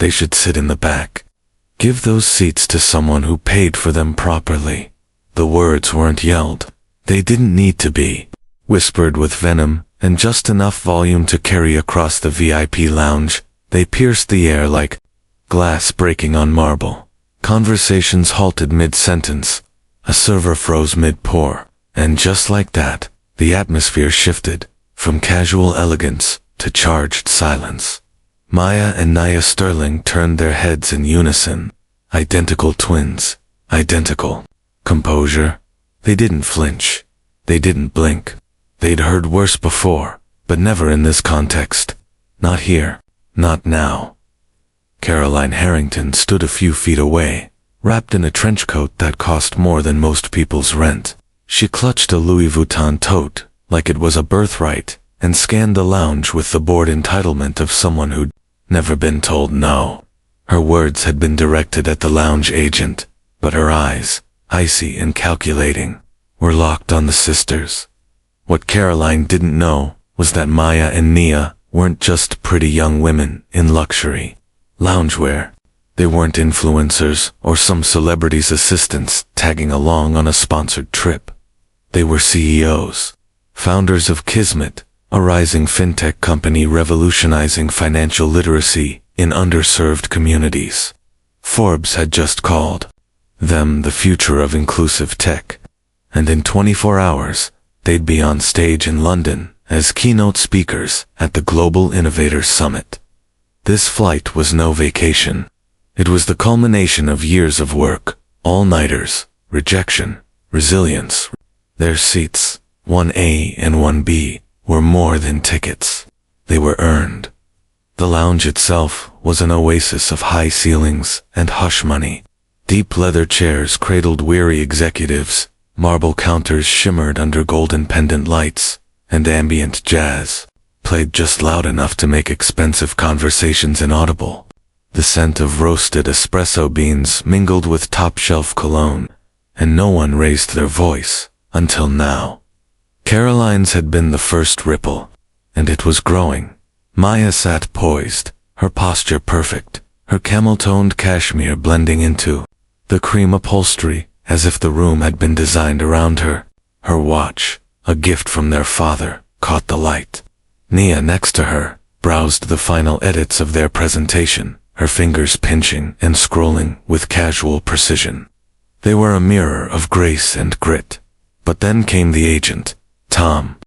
they should sit in the back. Give those seats to someone who paid for them properly. The words weren't yelled. They didn't need to be. Whispered with venom, and just enough volume to carry across the VIP lounge, they pierced the air like glass breaking on marble. Conversations halted mid-sentence. A server froze mid-pour. And just like that, the atmosphere shifted, from casual elegance to charged silence. Maya and Nia Sterling turned their heads in unison. Identical twins. Identical. Composure. They didn't flinch. They didn't blink. They'd heard worse before, but never in this context. Not here. Not now. Caroline Harrington stood a few feet away, wrapped in a trench coat that cost more than most people's rent. She clutched a Louis Vuitton tote, like it was a birthright, and scanned the lounge with the bored entitlement of someone who'd never been told no. Her words had been directed at the lounge agent, but her eyes, icy and calculating, were locked on the sisters. What Caroline didn't know was that Maya and Nia weren't just pretty young women in luxury loungewear. They weren't influencers or some celebrity's assistants tagging along on a sponsored trip. They were CEOs, founders of Kismet, a rising fintech company revolutionizing financial literacy in underserved communities. Forbes had just called them the future of inclusive tech, and in 24 hours, they'd be on stage in London as keynote speakers at the Global Innovators Summit. This flight was no vacation. It was the culmination of years of work, all-nighters, rejection, resilience. Their seats, 1A and 1B, were more than tickets. They were earned. The lounge itself was an oasis of high ceilings and hush money. Deep leather chairs cradled weary executives, marble counters shimmered under golden pendant lights, and ambient jazz played just loud enough to make expensive conversations inaudible. The scent of roasted espresso beans mingled with top-shelf cologne, and no one raised their voice until now. Caroline's had been the first ripple, and it was growing. Maya sat poised, her posture perfect, her camel-toned cashmere blending into the cream upholstery as if the room had been designed around her. Her watch, a gift from their father, caught the light. Nia next to her browsed the final edits of their presentation, her fingers pinching and scrolling with casual precision. They were a mirror of grace and grit. But then came the agent, Tom.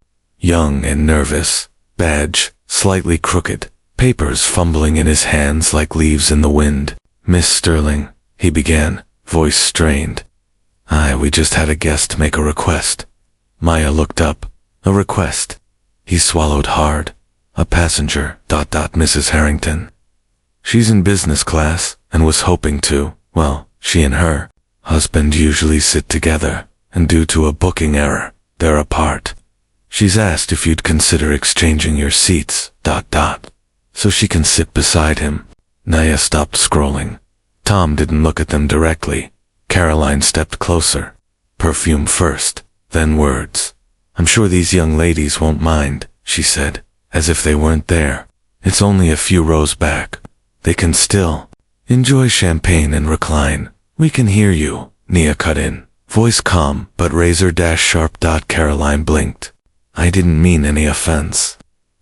Young and nervous, badge slightly crooked, papers fumbling in his hands like leaves in the wind. "Miss Sterling," he began, voice strained. We just had a guest make a request." Maya looked up. "A request?" He swallowed hard. "A passenger, Mrs. Harrington. She's in business class, and was hoping to, well, she and her husband usually sit together, and due to a booking error, they're apart. She's asked if you'd consider exchanging your seats, so she can sit beside him." Nia stopped scrolling. Tom didn't look at them directly. Caroline stepped closer. Perfume first, then words. "I'm sure these young ladies won't mind," she said, as if they weren't there. "It's only a few rows back. They can still enjoy champagne and recline." "We can hear you," Nia cut in, voice calm but razor-sharp. Caroline blinked. "I didn't mean any offense."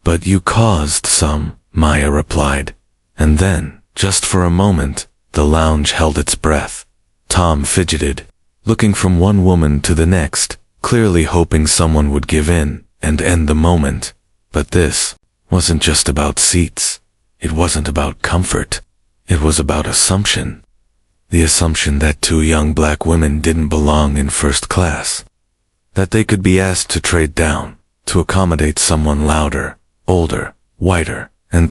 "But you caused some," Maya replied. And then, just for a moment, the lounge held its breath. Tom fidgeted, looking from one woman to the next, clearly hoping someone would give in and end the moment. But this wasn't just about seats. It wasn't about comfort. It was about assumption. The assumption that two young black women didn't belong in first class. That they could be asked to trade down, to accommodate someone louder, older, whiter, and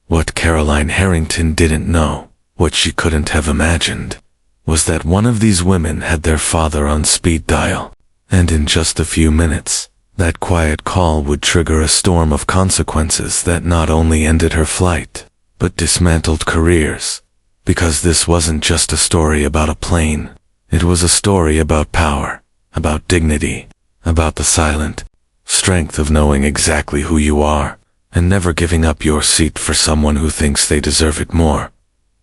what Caroline Harrington didn't know, what she couldn't have imagined, was that one of these women had their father on speed dial, and in just a few minutes, that quiet call would trigger a storm of consequences that not only ended her flight, but dismantled careers. Because this wasn't just a story about a plane. It was a story about power, about dignity, about the silent strength of knowing exactly who you are, and never giving up your seat for someone who thinks they deserve it more.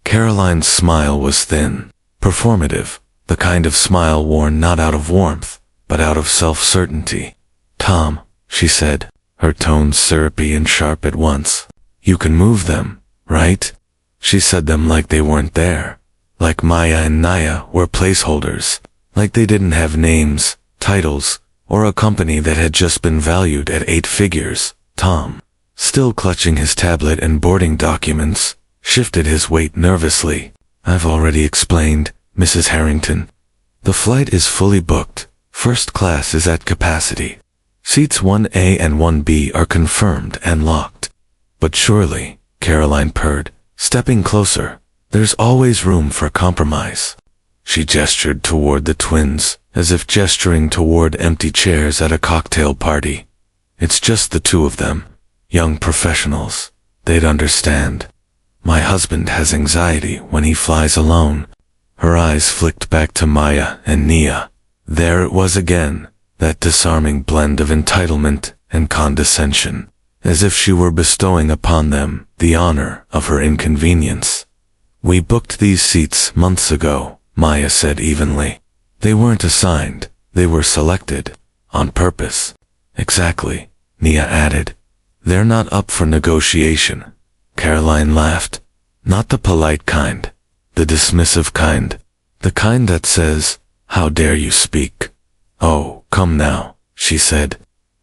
Caroline's smile was thin, performative, the kind of smile worn not out of warmth, but out of self-certainty. "Tom," she said, her tones syrupy and sharp at once. "You can move them, right?" She said them like they weren't there. Like Maya and Naya were placeholders. Like they didn't have names, titles, or a company that had just been valued at 8 figures. Tom, still clutching his tablet and boarding documents, shifted his weight nervously. "I've already explained, Mrs. Harrington. The flight is fully booked. First class is at capacity. Seats 1A and 1B are confirmed and locked." "But surely," Caroline purred, stepping closer, "there's always room for compromise." She gestured toward the twins, as if gesturing toward empty chairs at a cocktail party. "It's just the two of them. Young professionals. They'd understand. My husband has anxiety when he flies alone." Her eyes flicked back to Maya and Nia. There it was again, that disarming blend of entitlement and condescension, as if she were bestowing upon them the honor of her inconvenience. "We booked these seats months ago," Maya said evenly. "They weren't assigned, they were selected. On purpose." "Exactly," Nia added. "They're not up for negotiation." Caroline laughed. "Not the polite kind. The dismissive kind. The kind that says, 'How dare you speak?'" "Oh, come now," she said.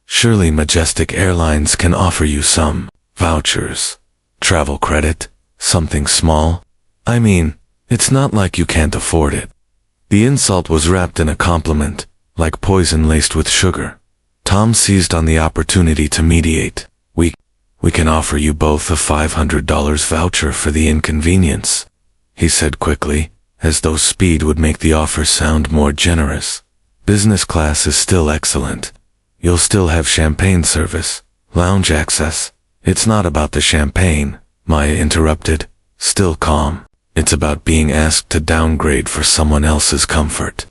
"Surely Majestic Airlines can offer you some vouchers, travel credit, something small. I mean, it's not like you can't afford it." The insult was wrapped in a compliment, like poison laced with sugar. Tom seized on the opportunity to mediate. We can offer you both a $500 voucher for the inconvenience," he said quickly, as though speed would make the offer sound more generous. "Business class is still excellent. You'll still have champagne service, lounge access." "It's not about the champagne," Maya interrupted, still calm. "It's about being asked to downgrade for someone else's comfort.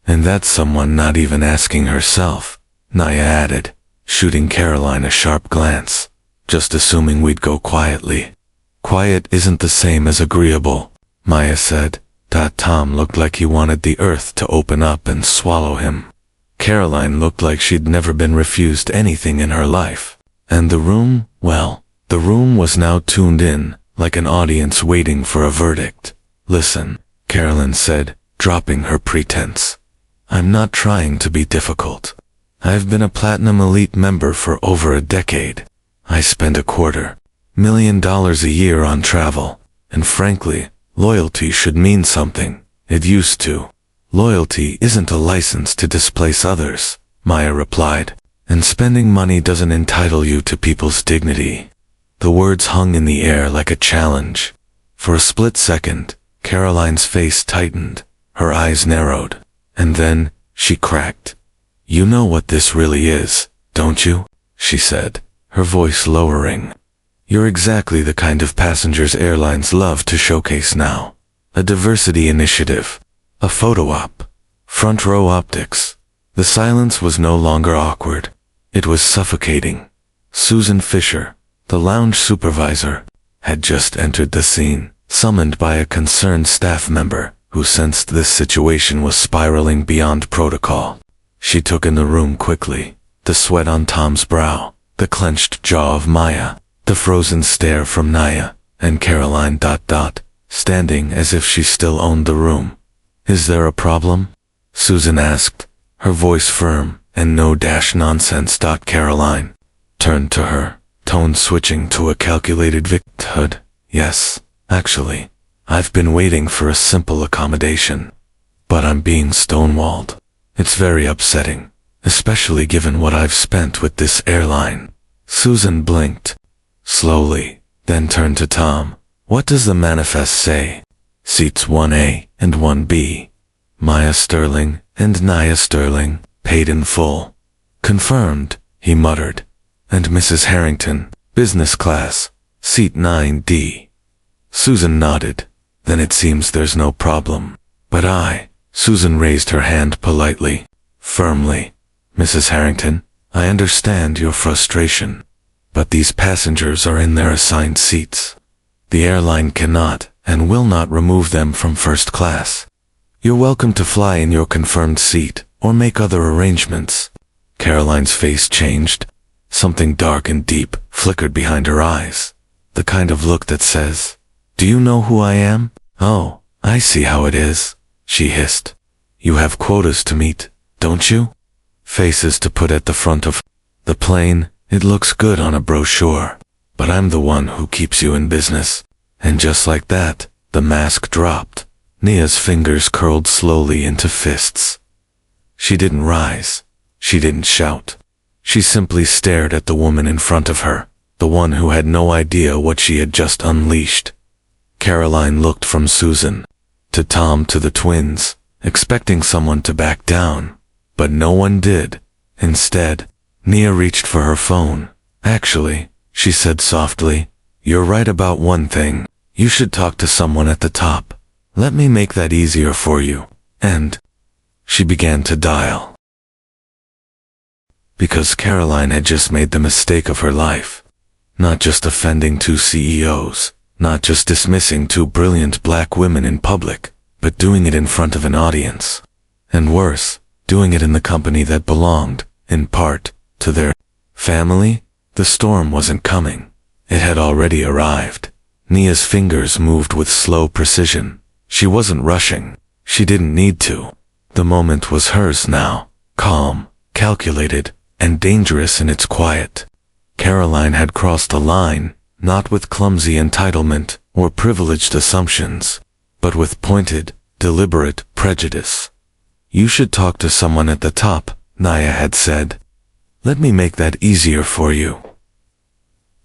And that's someone not even asking herself," Naya added, shooting Caroline a sharp glance. "Just assuming we'd go quietly." "Quiet isn't the same as agreeable," Maya said. Tom looked like he wanted the earth to open up and swallow him. Caroline looked like she'd never been refused anything in her life. And the room, well, the room was now tuned in, like an audience waiting for a verdict. "Listen," Caroline said, dropping her pretense. "I'm not trying to be difficult. I've been a Platinum Elite member for over a decade. I spend $250,000 a year on travel, and frankly, loyalty should mean something. It used to." "Loyalty isn't a license to displace others," Maya replied, "and spending money doesn't entitle you to people's dignity." The words hung in the air like a challenge. For a split second, Caroline's face tightened, her eyes narrowed, and then she cracked. "You know what this really is, don't you?" she said, her voice lowering. "You're exactly the kind of passengers airlines love to showcase now. A diversity initiative. A photo op. Front row optics." The silence was no longer awkward. It was suffocating. Susan Fisher, the lounge supervisor, had just entered the scene, summoned by a concerned staff member who sensed this situation was spiraling beyond protocol. She took in the room quickly, the sweat on Tom's brow, the clenched jaw of Maya, the frozen stare from Naya, and Caroline ... standing as if she still owned the room. "Is there a problem?" Susan asked, her voice firm and no nonsense. Caroline turned to her, tone switching to a calculated victimhood. "Yes, actually, I've been waiting for a simple accommodation. But I'm being stonewalled. It's very upsetting, especially given what I've spent with this airline." Susan blinked slowly, then turned to Tom. "What does the manifest say?" "Seats 1A and 1B. Maya Sterling and Naya Sterling, paid in full." "Confirmed," he muttered. "And Mrs. Harrington, business class, seat 9D." Susan nodded. "Then it seems there's no problem. But Susan raised her hand politely, firmly. "Mrs. Harrington, I understand your frustration, but these passengers are in their assigned seats. The airline cannot, and will not remove them from first class. You're welcome to fly in your confirmed seat, or make other arrangements. Caroline's face changed. Something dark and deep flickered behind her eyes. The kind of look that says, "Do you know who I am?" "Oh, I see how it is," she hissed. "You have quotas to meet, don't you? Faces to put at the front of the plane. It looks good on a brochure, but I'm the one who keeps you in business." And just like that, the mask dropped. Nia's fingers curled slowly into fists. She didn't rise. She didn't shout. She simply stared at the woman in front of her, the one who had no idea what she had just unleashed. Caroline looked from Susan to Tom to the twins, expecting someone to back down, but no one did. Instead, Nia reached for her phone. "Actually," she said softly, "you're right about one thing. You should talk to someone at the top. Let me make that easier for you." And she began to dial. Because Caroline had just made the mistake of her life. Not just offending two CEOs, not just dismissing two brilliant black women in public, but doing it in front of an audience. And worse, doing it in the company that belonged, in part, to their family. The storm wasn't coming. It had already arrived. Nia's fingers moved with slow precision. She wasn't rushing. She didn't need to. The moment was hers now, calm, calculated, and dangerous in its quiet. Caroline had crossed a line, not with clumsy entitlement or privileged assumptions, but with pointed, deliberate prejudice. "You should talk to someone at the top," Nia had said. "Let me make that easier for you."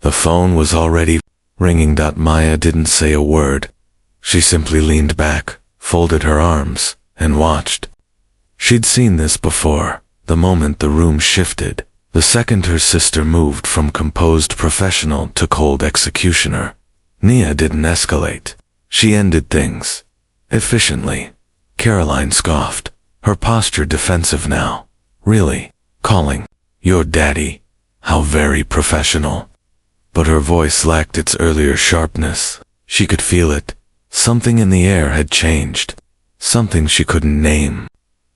The phone was already ringing. Maya didn't say a word. She simply leaned back, folded her arms, and watched. She'd seen this before. The moment the room shifted, the second her sister moved from composed professional to cold executioner. Nia didn't escalate. She ended things. Efficiently. Caroline scoffed, her posture defensive now. "Really? Calling your daddy? How very professional." But her voice lacked its earlier sharpness. She could feel it. Something in the air had changed. Something she couldn't name.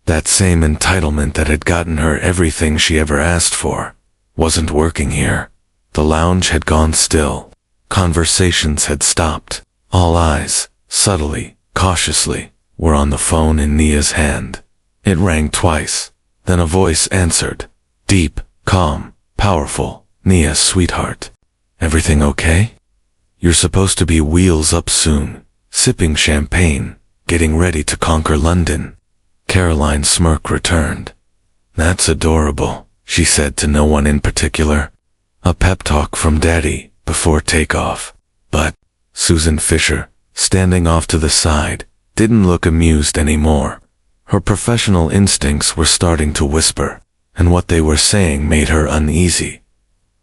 That same entitlement that had gotten her everything she ever asked for wasn't working here. The lounge had gone still. Conversations had stopped. All eyes, subtly, cautiously, were on the phone in Nia's hand. It rang twice. Then a voice answered. Deep, calm, powerful. "Nia, sweetheart. Everything okay? You're supposed to be wheels up soon, sipping champagne, getting ready to conquer London." Caroline's smirk returned. "That's adorable," she said to no one in particular. "A pep talk from Daddy before takeoff." But Susan Fisher, standing off to the side, didn't look amused anymore. Her professional instincts were starting to whisper, and what they were saying made her uneasy.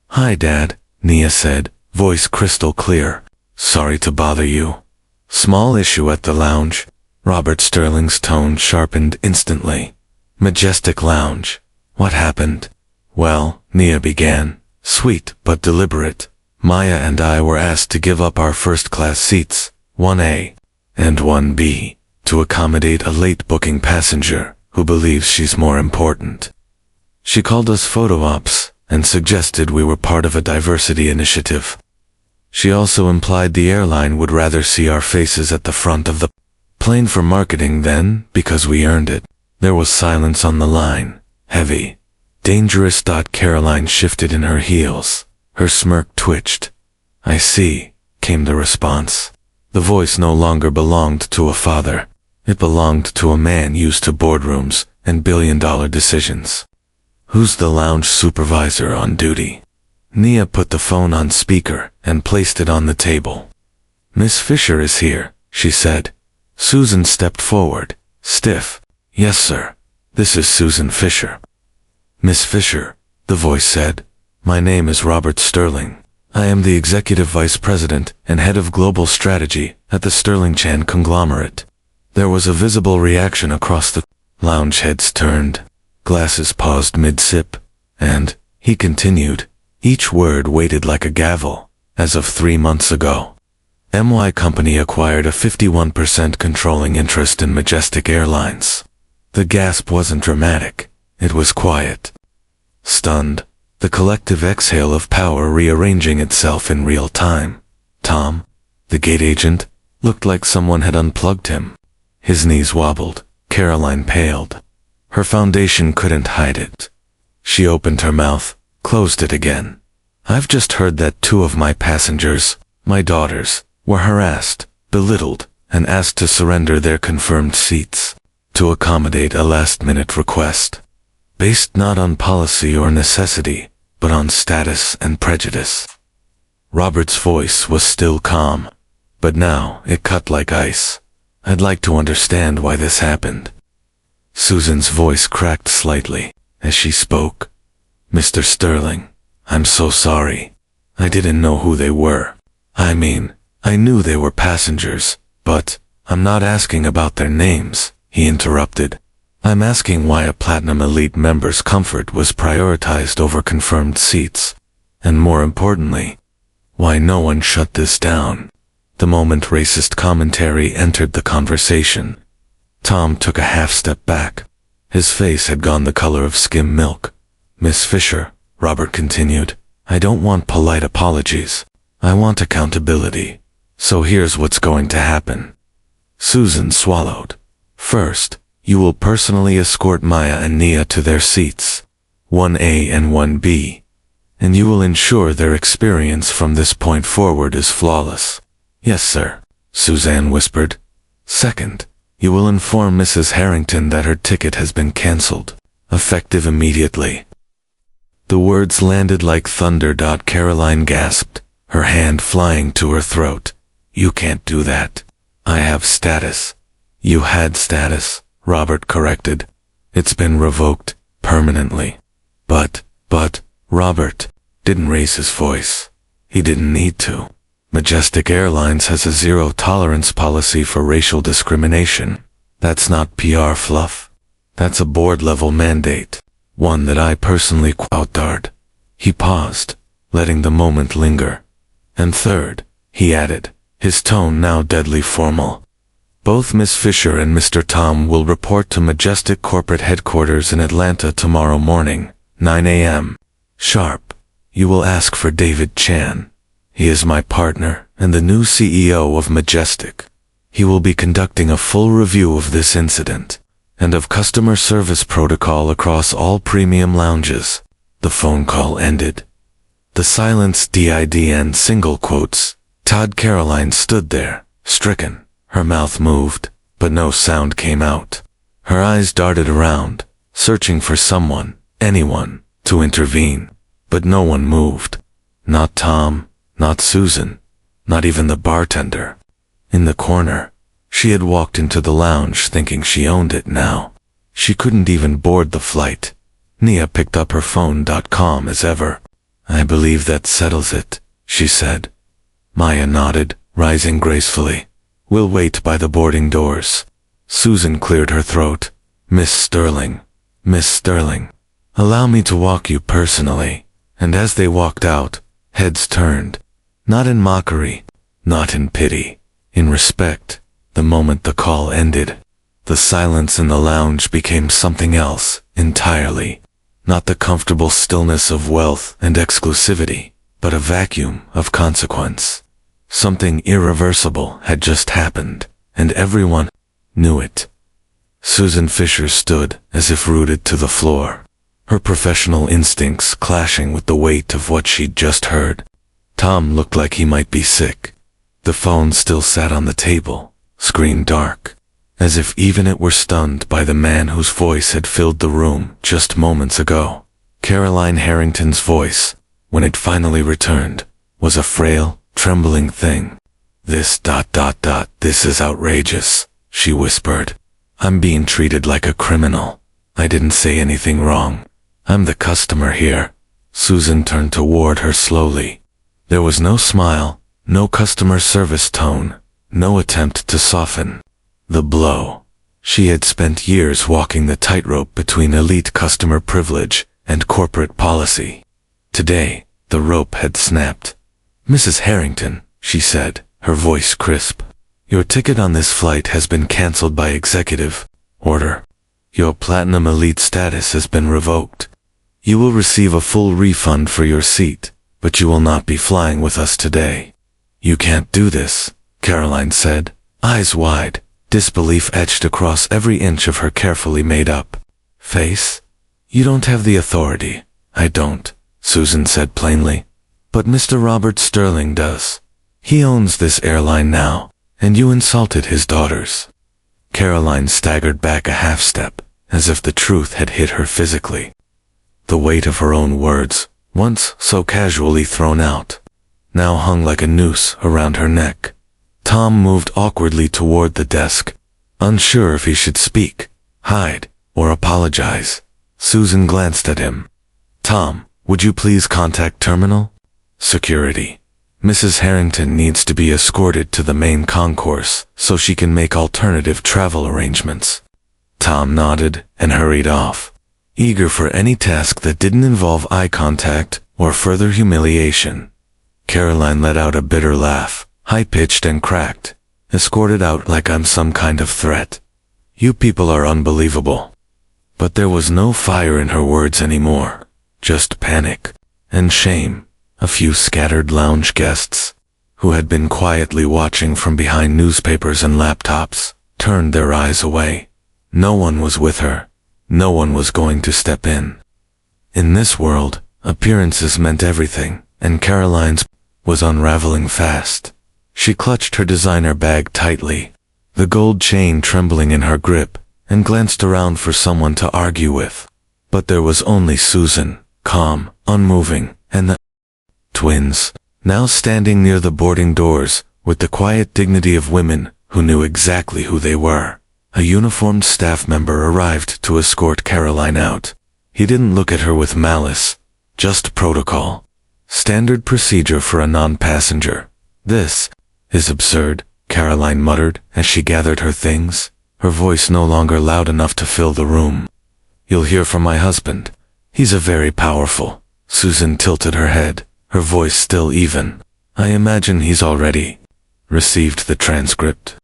"Hi, Dad," Nia said, voice crystal clear. "Sorry to bother you." "Small issue at the lounge." Robert Sterling's tone sharpened instantly. "Majestic lounge. What happened?" "Well," Nia began, sweet but deliberate. "Maya and I were asked to give up our first-class seats, 1A and 1B, to accommodate a late booking passenger who believes she's more important. She called us photo ops and suggested we were part of a diversity initiative. She also implied the airline would rather see our faces at the front of the plane for marketing than because we earned it." There was silence on the line, heavy, dangerous. Caroline shifted in her heels. Her smirk twitched. "I see," came the response. The voice no longer belonged to a father. It belonged to a man used to boardrooms and billion-dollar decisions. "Who's the lounge supervisor on duty?" Nia put the phone on speaker and placed it on the table. "Miss Fisher is here," she said. Susan stepped forward, stiff. "Yes, sir. This is Susan Fisher." "Miss Fisher," the voice said, "my name is Robert Sterling. I am the Executive Vice President and Head of Global Strategy at the Sterling Chan conglomerate." There was a visible reaction across the lounge. Heads turned. Glasses paused mid-sip. And, he continued, each word weighted like a gavel, as of 3 months ago. My company acquired a 51% controlling interest in Majestic Airlines. The gasp wasn't dramatic. It was quiet. Stunned, the collective exhale of power rearranging itself in real time. Tom, the gate agent, looked like someone had unplugged him. His knees wobbled. Caroline paled. Her foundation couldn't hide it. She opened her mouth, closed it again. I've just heard that 2 of my passengers, my daughters, were harassed, belittled, and asked to surrender their confirmed seats to accommodate a last-minute request, based not on policy or necessity, but on status and prejudice. Robert's voice was still calm, but now it cut like ice. I'd like to understand why this happened. Susan's voice cracked slightly as she spoke. Mr. Sterling, I'm so sorry. I didn't know who they were. I mean, I knew they were passengers, but I'm not asking about their names, he interrupted. I'm asking why a Platinum Elite member's comfort was prioritized over confirmed seats, and more importantly, why no one shut this down. The moment racist commentary entered the conversation, Tom took a half-step back. His face had gone the color of skim milk. Miss Fisher, Robert continued, I don't want polite apologies. I want accountability. So here's what's going to happen. Susan swallowed. First, you will personally escort Maya and Nia to their seats, 1A and 1B, and you will ensure their experience from this point forward is flawless. Yes, sir, Suzanne whispered. Second, you will inform Mrs. Harrington that her ticket has been cancelled, effective immediately. The words landed like thunder. Caroline gasped, her hand flying to her throat. You can't do that. I have status. You had status, Robert corrected. It's been revoked, permanently. But, Robert didn't raise his voice. He didn't need to. Majestic Airlines has a zero-tolerance policy for racial discrimination. That's not PR fluff. That's a board-level mandate, one that I personally quoted. He paused, letting the moment linger. And third, he added, his tone now deadly formal. Both Miss Fisher and Mr. Tom will report to Majestic Corporate Headquarters in Atlanta tomorrow morning, 9 a.m. sharp. You will ask for David Chan. He is my partner and the new CEO of Majestic. He will be conducting a full review of this incident and of customer service protocol across all premium lounges. The phone call ended. The silence did single quotes. Todd Caroline stood there, stricken. Her mouth moved, but no sound came out. Her eyes darted around, searching for someone, anyone, to intervene. But no one moved. Not Tom, not Susan, not even the bartender. In the corner, she had walked into the lounge thinking she owned it now. She couldn't even board the flight. Nia picked up her phone. .com as ever. I believe that settles it, she said. Maya nodded, rising gracefully. We'll wait by the boarding doors. Susan cleared her throat. Miss Sterling, allow me to walk you personally. And as they walked out, heads turned. Not in mockery, not in pity, in respect. The moment the call ended, the silence in the lounge became something else entirely. Not the comfortable stillness of wealth and exclusivity, but a vacuum of consequence. Something irreversible had just happened, and everyone knew it. Susan Fisher stood as if rooted to the floor, her professional instincts clashing with the weight of what she'd just heard. Tom looked like he might be sick. The phone still sat on the table, screen dark, as if even it were stunned by the man whose voice had filled the room just moments ago. Caroline Harrington's voice, when it finally returned, was a frail, trembling thing. This is outrageous, she whispered. I'm being treated like a criminal. I didn't say anything wrong. I'm the customer here. Susan turned toward her slowly. There was no smile, no customer service tone, no attempt to soften the blow. She had spent years walking the tightrope between elite customer privilege and corporate policy. Today, the rope had snapped. Mrs. Harrington, she said, her voice crisp. Your ticket on this flight has been cancelled by executive order. Your Platinum Elite status has been revoked. You will receive a full refund for your seat, but you will not be flying with us today. You can't do this, Caroline said, eyes wide, disbelief etched across every inch of her carefully made-up face. You don't have the authority. I don't, Susan said plainly. But Mr. Robert Sterling does. He owns this airline now, and you insulted his daughters. Caroline staggered back a half-step, as if the truth had hit her physically. The weight of her own words, once so casually thrown out, now hung like a noose around her neck. Tom moved awkwardly toward the desk, unsure if he should speak, hide, or apologize. Susan glanced at him. Tom, would you please contact terminal security? Mrs. Harrington needs to be escorted to the main concourse so she can make alternative travel arrangements. Tom nodded and hurried off, eager for any task that didn't involve eye contact or further humiliation. Caroline let out a bitter laugh, high-pitched and cracked. Escorted out like I'm some kind of threat. You people are unbelievable. But there was no fire in her words anymore, just panic and shame. A few scattered lounge guests, who had been quietly watching from behind newspapers and laptops, turned their eyes away. No one was with her. No one was going to step in. In this world, appearances meant everything, and Caroline's was unraveling fast. She clutched her designer bag tightly, the gold chain trembling in her grip, and glanced around for someone to argue with. But there was only Susan, calm, unmoving, and the twins, now standing near the boarding doors, with the quiet dignity of women who knew exactly who they were. A uniformed staff member arrived to escort Caroline out. He didn't look at her with malice, just protocol. Standard procedure for a non-passenger. This is absurd, Caroline muttered as she gathered her things, her voice no longer loud enough to fill the room. You'll hear from my husband. He's a very powerful. Susan tilted her head, her voice still even. I imagine he's already received the transcript.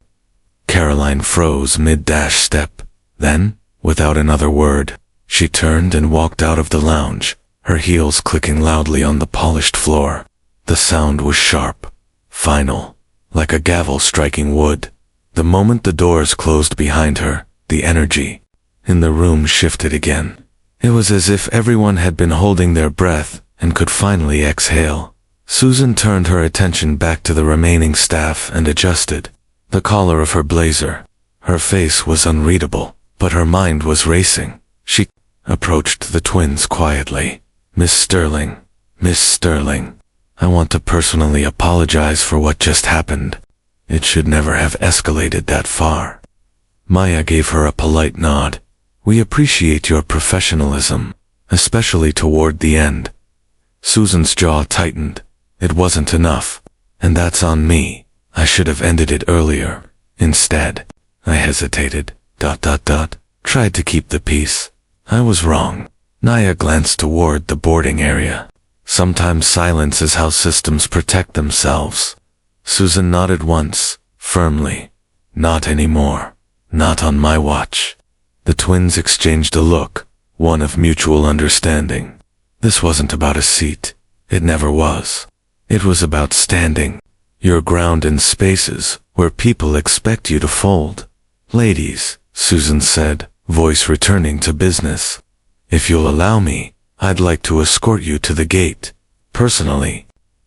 Caroline froze mid-dash step. Then, without another word, she turned and walked out of the lounge, her heels clicking loudly on the polished floor. The sound was sharp, final, like a gavel striking wood. The moment the doors closed behind her, the energy in the room shifted again. It was as if everyone had been holding their breath and could finally exhale. Susan turned her attention back to the remaining staff and adjusted the collar of her blazer. Her face was unreadable, but her mind was racing. She approached the twins quietly. Miss Sterling, I want to personally apologize for what just happened. It should never have escalated that far. Maya gave her a polite nod. We appreciate your professionalism, especially toward the end. Susan's jaw tightened. It wasn't enough, and that's on me. I should have ended it earlier. Instead, I hesitated, tried to keep the peace. I was wrong. Naya glanced toward the boarding area. Sometimes silence is how systems protect themselves. Susan nodded once, firmly. Not anymore. Not on my watch. The twins exchanged a look, one of mutual understanding. This wasn't about a seat. It never was. It was about standing your ground in spaces where people expect you to fold. Ladies, Susan said, voice returning to business. If you'll allow me, I'd like to escort you to the gate. Personally.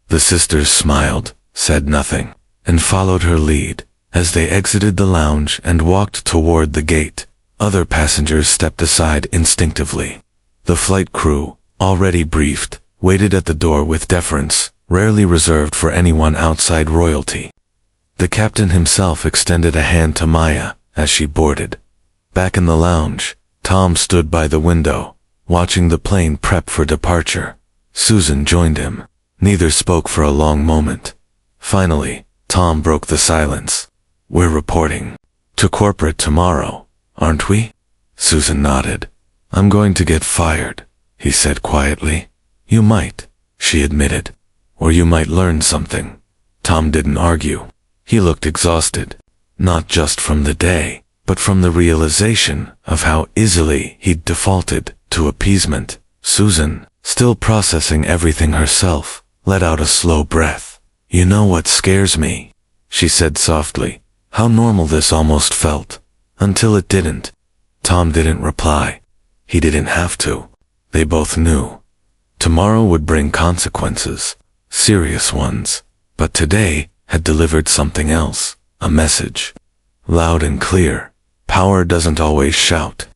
The sisters smiled, said nothing, and followed her lead. As they exited the lounge and walked toward the gate, other passengers stepped aside instinctively. The flight crew, already briefed, waited at the door with deference, rarely reserved for anyone outside royalty. The captain himself extended a hand to Maya as she boarded. Back in the lounge, Tom stood by the window, watching the plane prep for departure. Susan joined him. Neither spoke for a long moment. Finally, Tom broke the silence. We're reporting to corporate tomorrow, aren't we? Susan nodded. I'm going to get fired, he said quietly. You might, she admitted. Or you might learn something. Tom didn't argue. He looked exhausted, not just from the day, but from the realization of how easily he'd defaulted to appeasement. Susan, still processing everything herself, let out a slow breath. "You know what scares me?" she said softly. How normal this almost felt, until it didn't. Tom didn't reply. He didn't have to. They both knew. Tomorrow would bring consequences, serious ones, but today had delivered something else, a message. Loud and clear. Power doesn't always shout.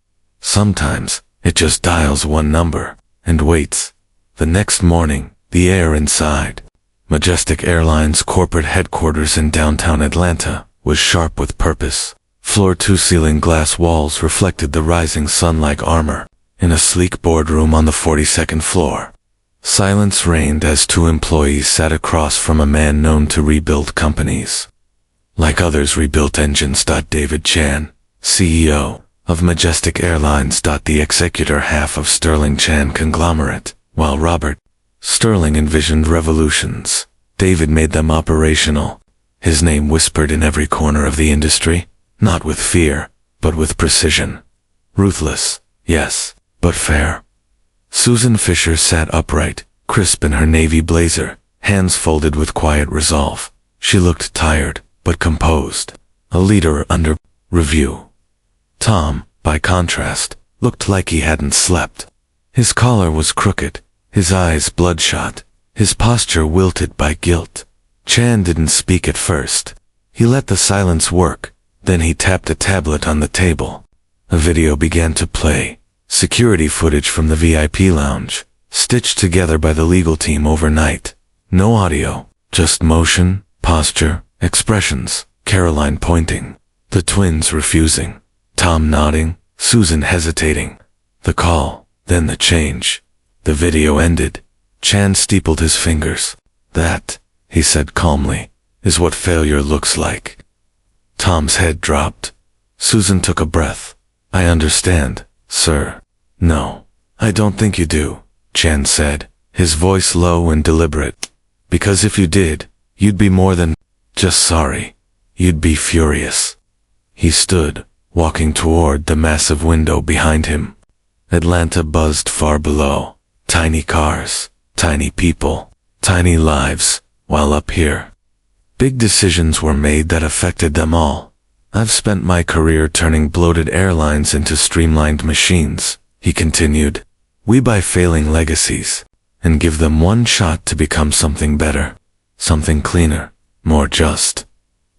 Sometimes it just dials one number and waits. The next morning, the air inside Majestic Airlines corporate headquarters in downtown Atlanta was sharp with purpose. Floor-to-ceiling glass walls reflected the rising sun like armor. In a sleek boardroom on the 42nd floor, silence reigned as two employees sat across from a man known to rebuild companies. Like others rebuilt engines. David Chan, CEO of Majestic Airlines. The executor half of Sterling Chan conglomerate, while Robert Sterling envisioned revolutions. David made them operational. His name whispered in every corner of the industry, not with fear, but with precision. Ruthless, yes, but fair. Susan Fisher sat upright, crisp in her navy blazer, hands folded with quiet resolve. She looked tired, but composed. A leader under review. Tom, by contrast, looked like he hadn't slept. His collar was crooked, his eyes bloodshot, his posture wilted by guilt. Chan didn't speak at first. He let the silence work, then he tapped a tablet on the table. A video began to play. Security footage from the VIP lounge, stitched together by the legal team overnight. No audio, just motion, posture, expressions. Caroline pointing, the twins refusing, Tom nodding, Susan hesitating. The call, then the change. The video ended. Chan steepled his fingers. "That," he said calmly, "is what failure looks like." Tom's head dropped. Susan took a breath. "I understand, sir." "No, I don't think you do," Chan said, his voice low and deliberate. "Because if you did, you'd be more than just sorry. You'd be furious." He stood, walking toward the massive window behind him. Atlanta buzzed far below. Tiny cars, tiny people, tiny lives, while up here, big decisions were made that affected them all. "I've spent my career turning bloated airlines into streamlined machines," he continued. "We buy failing legacies and give them one shot to become something better, something cleaner, more just."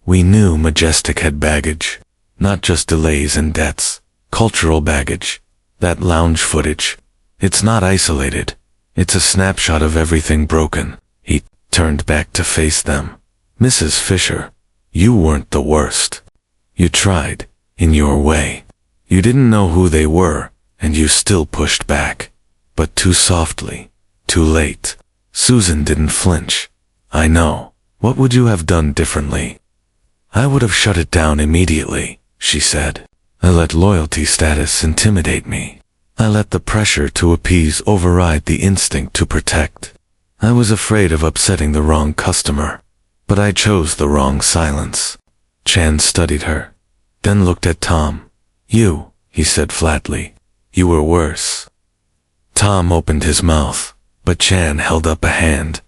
We knew Majestic had baggage, not just delays and debts, cultural baggage. That lounge footage, it's not isolated. It's a snapshot of everything broken. He turned back to face them. "Mrs. Fisher, you weren't the worst. You tried, in your way. You didn't know who they were, and you still pushed back. But too softly, too late." Susan didn't flinch. "I know. What would you have done differently?" "I would have shut it down immediately," she said. "I let loyalty status intimidate me. I let the pressure to appease override the instinct to protect. I was afraid of upsetting the wrong customer, but I chose the wrong silence." Chan studied her, then looked at Tom. "You," he said flatly, "you were worse." Tom opened his mouth, but Chan held up a hand.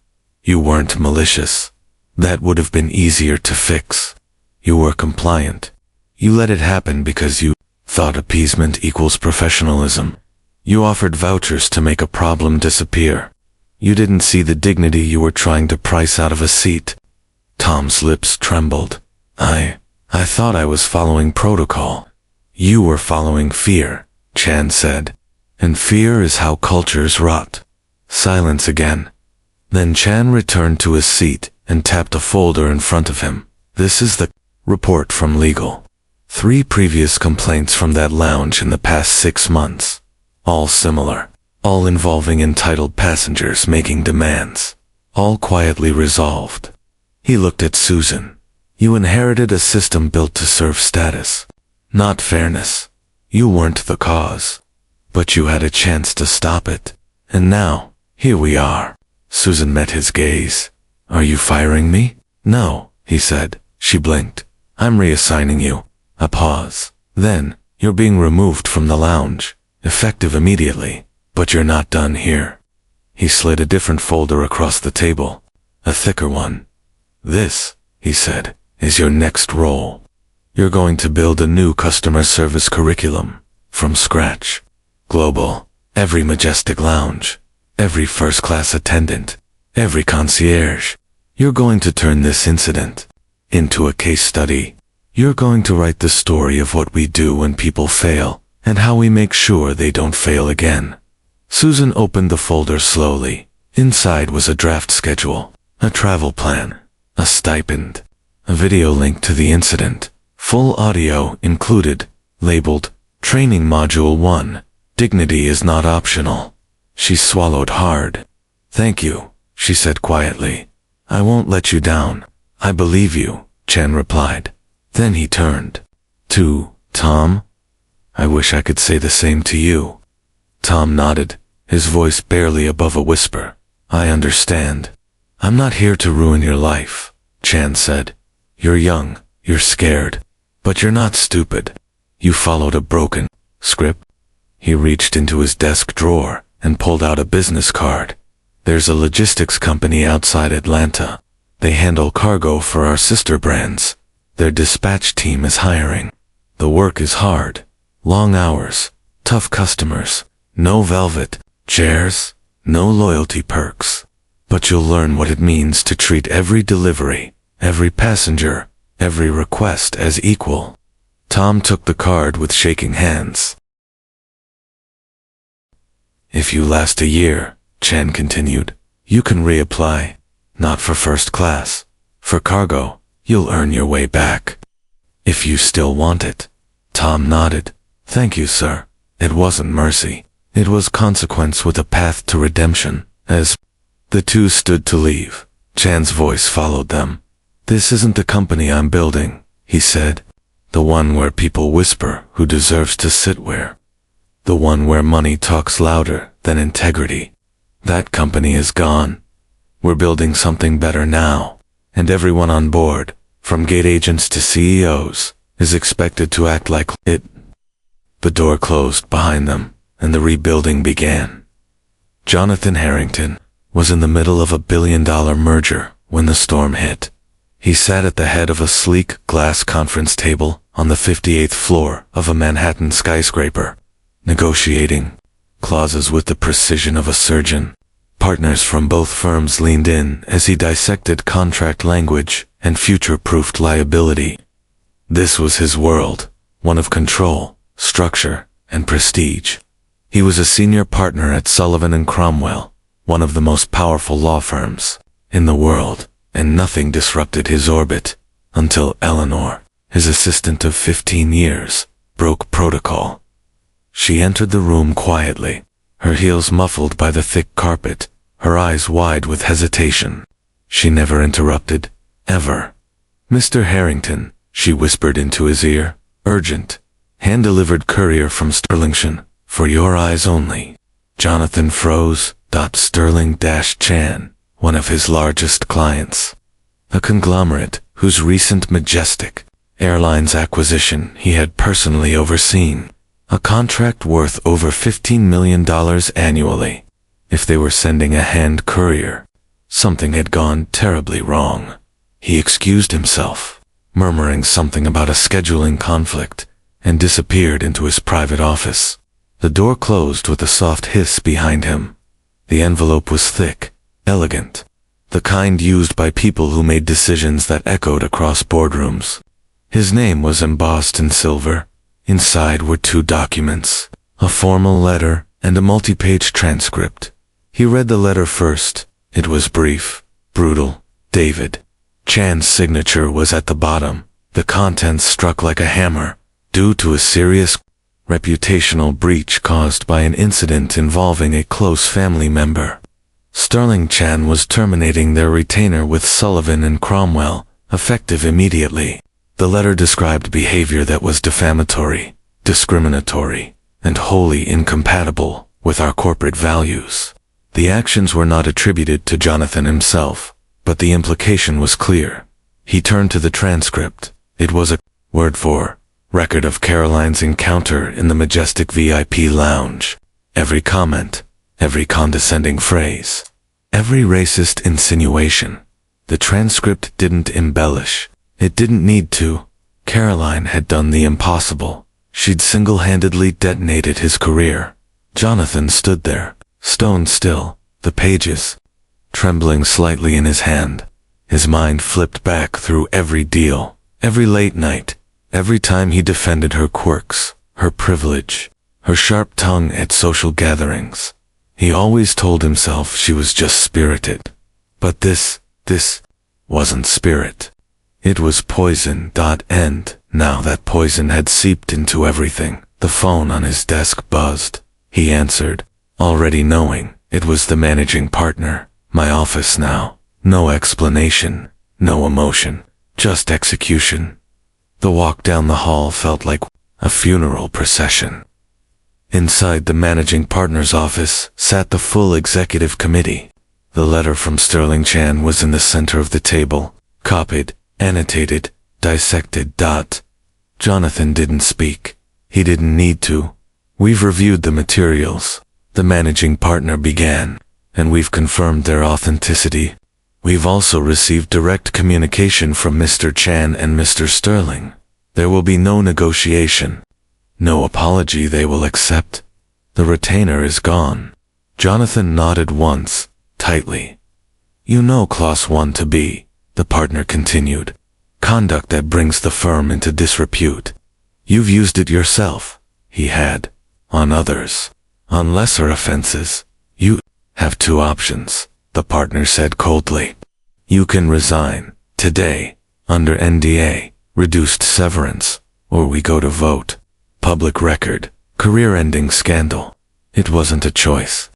"You weren't malicious. That would have been easier to fix. You were compliant. You let it happen because you thought appeasement equals professionalism. You offered vouchers to make a problem disappear. You didn't see the dignity you were trying to price out of a seat." Tom's lips trembled. I thought I was following protocol." "You were following fear," Chan said. "And fear is how cultures rot." Silence again. Then Chan returned to his seat and tapped a folder in front of him. "This is the report from legal. 3 previous complaints from that lounge in the past 6 months. All similar. All involving entitled passengers making demands. All quietly resolved." He looked at Susan. "You inherited a system built to serve status, not fairness. You weren't the cause, but you had a chance to stop it. And now, here we are." Susan met his gaze. "Are you firing me?" "No," he said. She blinked. I'm reassigning you. A pause. Then, you're being removed from the lounge. Effective immediately. But you're not done here. He slid a different folder across the table. A thicker one. This, he said, is your next role. You're going to build a new customer service curriculum. From scratch. Global. Every majestic lounge. Every first-class attendant. Every concierge. You're going to turn this incident into a case study. You're going to write the story of what we do when people fail, and how we make sure they don't fail again. Susan opened the folder slowly. Inside was a draft schedule, a travel plan, a stipend, a video link to the incident, full audio included, labeled, Training Module 1, Dignity is not optional. She swallowed hard. Thank you, she said quietly. I won't let you down. I believe you, Chen replied. Then he turned to Tom. I wish I could say the same to you. Tom nodded, his voice barely above a whisper. I understand. I'm not here to ruin your life, Chan said. You're young, you're scared, but you're not stupid. You followed a broken script. He reached into his desk drawer and pulled out a business card. There's a logistics company outside Atlanta. They handle cargo for our sister brands. Their dispatch team is hiring. The work is hard. Long hours, tough customers, no velvet chairs, no loyalty perks. But you'll learn what it means to treat every delivery, every passenger, every request as equal. Tom took the card with shaking hands. If you last a year, Chen continued, you can reapply. Not for first class. For cargo, you'll earn your way back. If you still want it. Tom nodded. Thank you, sir. It wasn't mercy. It was consequence with a path to redemption. As the two stood to leave, Chan's voice followed them. This isn't the company I'm building, he said. The one where people whisper who deserves to sit where. The one where money talks louder than integrity. That company is gone. We're building something better now, and everyone on board, from gate agents to CEOs, is expected to act like it. The door closed behind them, and the rebuilding began. Jonathan Harrington was in the middle of a billion-dollar merger when the storm hit. He sat at the head of a sleek glass conference table on the 58th floor of a Manhattan skyscraper, negotiating clauses with the precision of a surgeon. Partners from both firms leaned in as he dissected contract language and future-proofed liability. This was his world, one of control, structure, and prestige. He was a senior partner at Sullivan & Cromwell, one of the most powerful law firms in the world, and nothing disrupted his orbit until Eleanor, his assistant of 15 years, broke protocol. She entered the room quietly, her heels muffled by the thick carpet, her eyes wide with hesitation. She never interrupted, ever. Mr. Harrington, she whispered into his ear, urgent. Hand-delivered courier from Sterlingshire, for your eyes only. Jonathan froze. Sterling-Chan, one of his largest clients. A conglomerate whose recent majestic Airline's acquisition he had personally overseen. A contract worth over $15 million annually. If they were sending a hand courier, something had gone terribly wrong. He excused himself, murmuring something about a scheduling conflict, and disappeared into his private office. The door closed with a soft hiss behind him. The envelope was thick, elegant, the kind used by people who made decisions that echoed across boardrooms. His name was embossed in silver. Inside were 2 documents, a formal letter and a multi-page transcript. He read the letter first. It was brief, brutal. David. Chan's signature was at the bottom. The contents struck like a hammer, due to a serious reputational breach caused by an incident involving a close family member. Sterling Chan was terminating their retainer with Sullivan & Cromwell, effective immediately. The letter described behavior that was defamatory, discriminatory, and wholly incompatible with our corporate values. The actions were not attributed to Jonathan himself, but the implication was clear. He turned to the transcript. It was a word for record of Caroline's encounter in the majestic VIP lounge. Every comment, every condescending phrase, every racist insinuation. The transcript didn't embellish. It didn't need to. Caroline had done the impossible. She'd single-handedly detonated his career. Jonathan stood there, stone still, the pages trembling slightly in his hand. His mind flipped back through every deal, every late night, every time he defended her quirks, her privilege, her sharp tongue at social gatherings. He always told himself she was just spirited. But this wasn't spirit. It was poison. And now that poison had seeped into everything. The phone on his desk buzzed. He answered, already knowing it was the managing partner. My office now. No explanation, no emotion, just execution. The walk down the hall felt like a funeral procession. Inside the managing partner's office sat the full executive committee. The letter from Sterling Chan was in the center of the table, copied, annotated, dissected. Jonathan didn't speak. He didn't need to. We've reviewed the materials, the managing partner began, and we've confirmed their authenticity. We've also received direct communication from Mr. Chan and Mr. Sterling. There will be no negotiation, no apology they will accept. The retainer is gone. Jonathan nodded once, tightly. You know Clause 1 to be, the partner continued, conduct that brings the firm into disrepute. You've used it yourself. He had. On others. On lesser offenses. You have two options, the partner said coldly. You can resign, today, under NDA, reduced severance, or we go to vote. Public record, career-ending scandal. It wasn't a choice.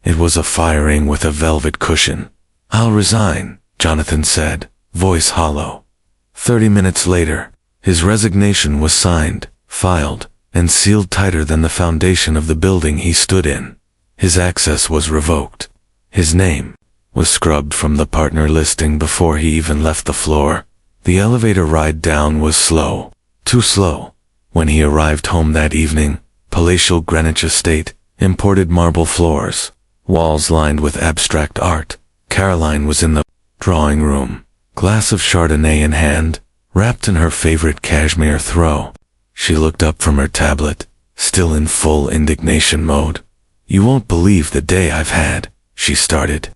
It was a firing with a velvet cushion. I'll resign, Jonathan said, voice hollow. 30 minutes later, his resignation was signed, filed, and sealed tighter than the foundation of the building he stood in. His access was revoked. His name was scrubbed from the partner listing before he even left the floor. The elevator ride down was slow, too slow. When he arrived home that evening, palatial Greenwich estate, imported marble floors, walls lined with abstract art. Caroline was in the drawing room, glass of Chardonnay in hand, wrapped in her favorite cashmere throw. She looked up from her tablet, still in full indignation mode. You won't believe the day I've had, she started.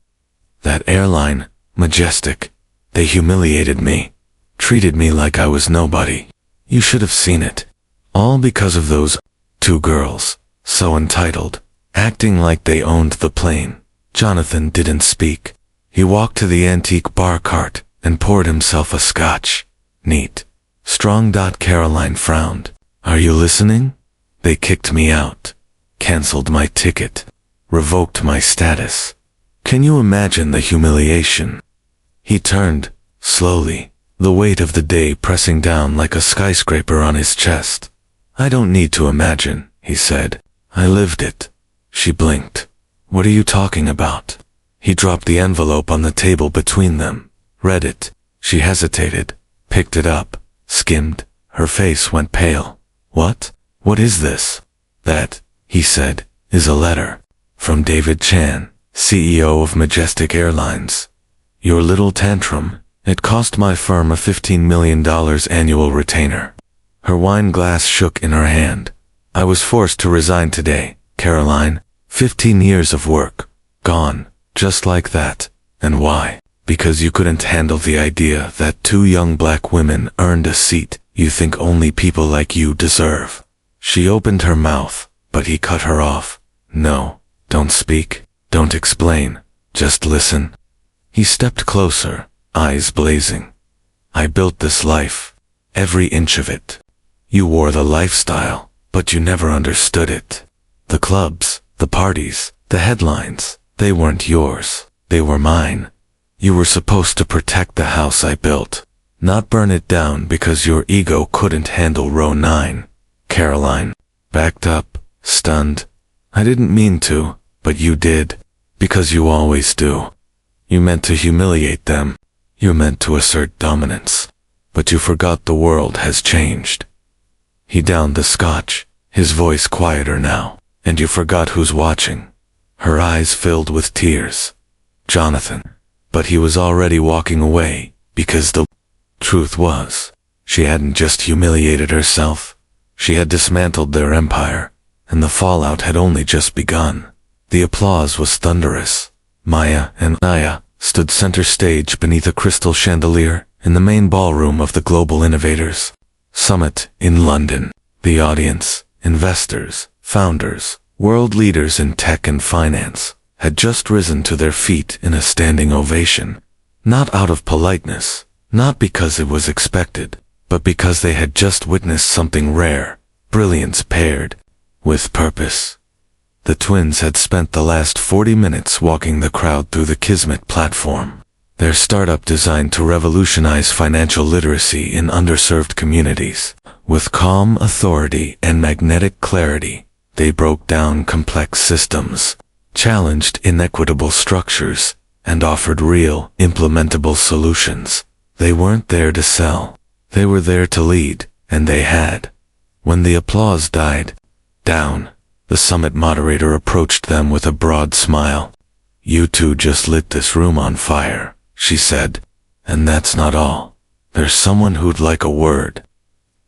That airline, majestic. They humiliated me, treated me like I was nobody. You should have seen it. All because of those two girls, so entitled, acting like they owned the plane. Jonathan didn't speak. He walked to the antique bar cart and poured himself a scotch. Neat. Strong. Caroline frowned. Are you listening? They kicked me out. Cancelled my ticket. Revoked my status. Can you imagine the humiliation? He turned, slowly, the weight of the day pressing down like a skyscraper on his chest. I don't need to imagine, he said. I lived it. She blinked. What are you talking about? He dropped the envelope on the table between them, read it. She hesitated, picked it up, skimmed. Her face went pale. What? What is this? That, he said, is a letter. From David Chan, CEO of Majestic Airlines. Your little tantrum, it cost my firm a $15 million annual retainer. Her wine glass shook in her hand. I was forced to resign today, Caroline. 15 years of work. Gone. Just like that. And why? Because you couldn't handle the idea that two young black women earned a seat you think only people like you deserve. She opened her mouth, but he cut her off. No, don't speak. Don't explain. Just listen. He stepped closer, eyes blazing. I built this life. Every inch of it. You wore the lifestyle, but you never understood it. The clubs, the parties, the headlines, they weren't yours. They were mine. You were supposed to protect the house I built, not burn it down because your ego couldn't handle row 9. Caroline backed up, stunned. I didn't mean to, but you did, because you always do. You meant to humiliate them. You're meant to assert dominance, but you forgot the world has changed. He downed the scotch, his voice quieter now. And you forgot who's watching. Her eyes filled with tears. Jonathan. But he was already walking away, because the truth was, she hadn't just humiliated herself. She had dismantled their empire, and the fallout had only just begun. The applause was thunderous. Maya and Naya stood center stage beneath a crystal chandelier in the main ballroom of the Global Innovators Summit in London. The audience, investors, founders, world leaders in tech and finance, had just risen to their feet in a standing ovation. Not out of politeness, not because it was expected, but because they had just witnessed something rare, brilliance paired with purpose. The twins had spent the last 40 minutes walking the crowd through the Kismet platform. Their startup designed to revolutionize financial literacy in underserved communities. With calm authority and magnetic clarity, they broke down complex systems, challenged inequitable structures, and offered real, implementable solutions. They weren't there to sell. They were there to lead, and they had. When the applause died down, the summit moderator approached them with a broad smile. "You two just lit this room on fire," she said. "And that's not all. There's someone who'd like a word."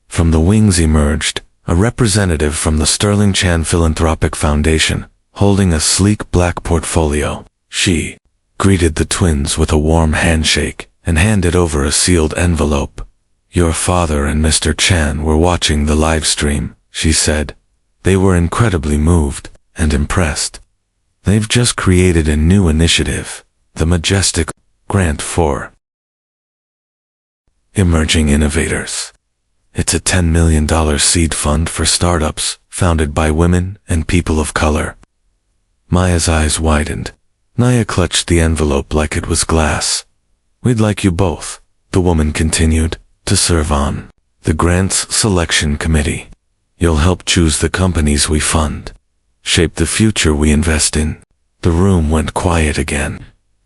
From the wings emerged a representative from the Sterling Chan Philanthropic Foundation, holding a sleek black portfolio. She greeted the twins with a warm handshake and handed over a sealed envelope. "Your father and Mr. Chan were watching the live stream," she said. "They were incredibly moved and impressed. They've just created a new initiative, the Majestic Grant for Emerging Innovators. It's a $10 million seed fund for startups founded by women and people of color." Maya's eyes widened. Naya clutched the envelope like it was glass. "We'd like you both," the woman continued, "to serve on the Grants Selection Committee. You'll help choose the companies we fund, shape the future we invest in." The room went quiet again,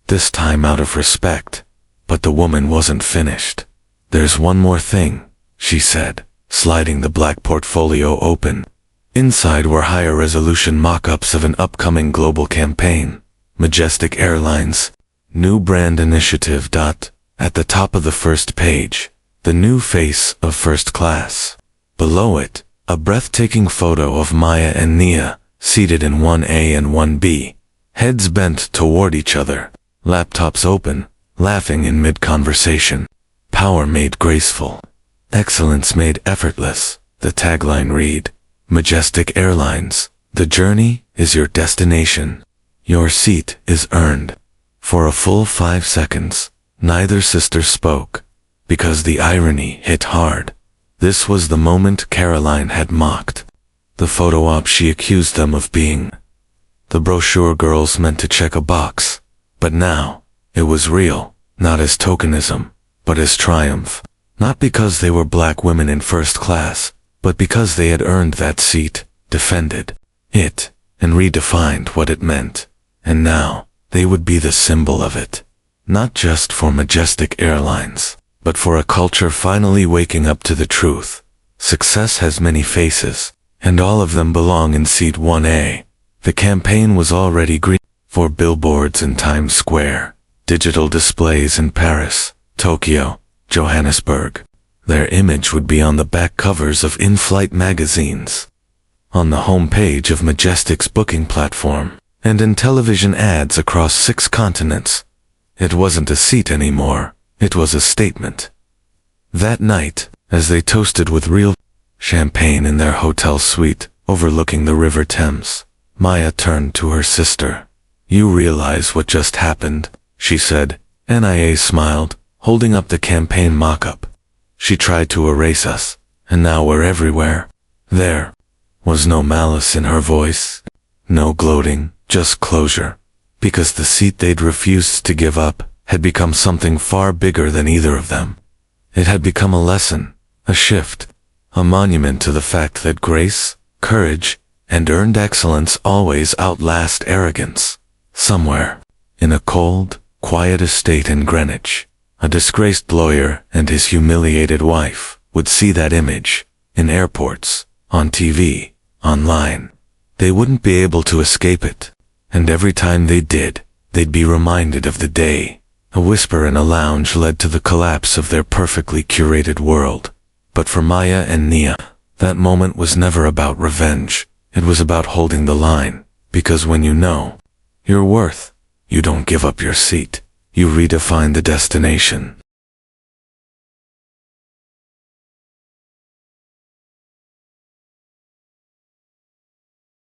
this time out of respect. But the woman wasn't finished. "There's one more thing," she said, sliding the black portfolio open. Inside were higher resolution mock-ups of an upcoming global campaign, Majestic Airlines, new brand initiative. At the top of the first page, the new face of first class. Below it, a breathtaking photo of Maya and Nia, seated in 1A and 1B, heads bent toward each other, laptops open, laughing in mid-conversation. "Power made graceful. Excellence made effortless," the tagline read. "Majestic Airlines, the journey is your destination. Your seat is earned." For a full 5 seconds, neither sister spoke, because the irony hit hard. This was the moment Caroline had mocked. The photo op she accused them of being. The brochure girls meant to check a box. But now, it was real, not as tokenism, but as triumph. Not because they were black women in first class, but because they had earned that seat, defended it, and redefined what it meant. And now, they would be the symbol of it. Not just for Majestic Airlines, but for a culture finally waking up to the truth. Success has many faces, and all of them belong in seat 1A. The campaign was already green for billboards in Times Square, digital displays in Paris, Tokyo, Johannesburg. Their image would be on the back covers of in-flight magazines, on the home page of Majestic's booking platform, and in television ads across 6 continents. It wasn't a seat anymore, it was a statement. That night, as they toasted with real champagne in their hotel suite overlooking the River Thames, Maya turned to her sister. "You realize what just happened," she said. Nia smiled, holding up the campaign mock-up. "She tried to erase us, and now we're everywhere." There was no malice in her voice, no gloating, just closure. Because the seat they'd refused to give up had become something far bigger than either of them. It had become a lesson, a shift, a monument to the fact that grace, courage, and earned excellence always outlast arrogance. Somewhere, in a cold, quiet estate in Greenwich, A disgraced lawyer and his humiliated wife would see that image in airports, on TV, online. They wouldn't be able to escape it, and every time they did, they'd be reminded of the day a whisper in a lounge led to the collapse of their perfectly curated world. But for Maya and Nia, that moment was never about revenge. It was about holding the line, because when you know your worth, you don't give up your seat, you redefine the destination.